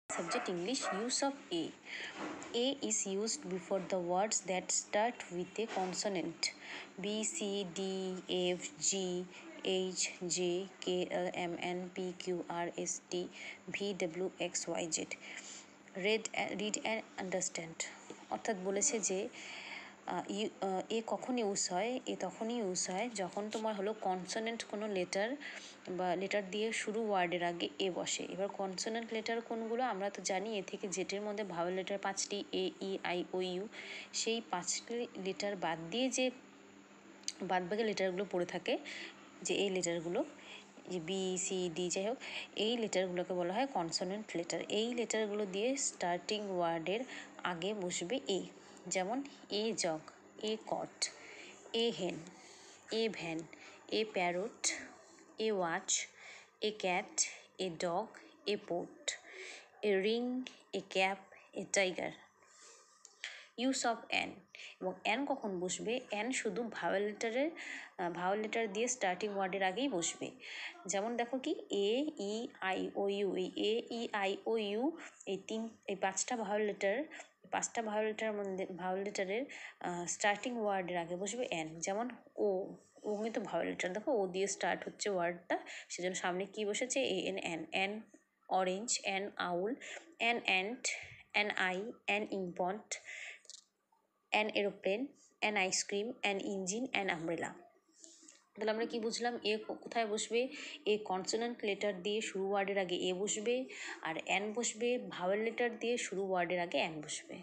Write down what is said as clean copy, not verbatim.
Subject English. Use of A. A is used before the words that start with a consonant. B, C, D, F, G, H, J, K, L, M, N, P, Q, R, S, T, V, W, X, Y, Z. read and understand. অর্থাৎ বলেছে যে এ কখন use হয়, এ তখনই use হয় যখন তোমার হলো কনসোনেন্ট কোনো লেটার বা লেটার দিয়ে শুরু ওয়ার্ডের আগে এ বসে। এবার কনসোনেন্ট লেটার কোনগুলো আমরা তো জানি, এ থেকে জেটের মধ্যে ভাওয়েল লেটার 5টি, এ, ই, আই, ও, ইউ। সেই 5টি লেটার বাদ দিয়ে যে বাদবাকি লেটারগুলো পড়ে থাকে, যে এই লেটারগুলো, যে বি, সি, ডি, যাই হোক, এই লেটারগুলোকে বলা হয় কনসোনেন্ট লেটার। এই লেটারগুলো দিয়ে স্টার্টিং ওয়ার্ডের আগে বসবে এ। যেমন এ jug, A cot, a hen, a van, a parrot, a watch, a cat, a dog, a pot, a ring, a cap, a tiger. Use of an. এবং অ্যান কখন বসবে? অ্যান শুধু ভাওয়েল লেটার দিয়ে starting ওয়ার্ডের আগেই বসবে। যেমন দেখো কি, এ, ই, আই, ও, ইউ। এই এ, ই, আই, ও, ইউ এই 5টা ভাওয়েল লেটারের স্টার্টিং ওয়ার্ডের আগে বসবে অ্যান। যেমন ও কিন্তু ভাওয়েল লেটার, দেখো ও দিয়ে স্টার্ট হচ্ছে ওয়ার্ডটা, সেজন্য সামনে কি বসেছে? A, N, an. An orange, an owl, an ant, an eye, an inkpot, an aeroplane, an ice cream, an engine, an umbrella. তাহলে আমরা কি বুঝলাম? এ কোথায় বসবে? এ কনসোনেন্ট লেটার দিয়ে শুরু ওয়ার্ডের আগে এ বসবে, আর অ্যান বসবে ভাওয়েল লেটার দিয়ে শুরু ওয়ার্ডের আগে অ্যান বসবে।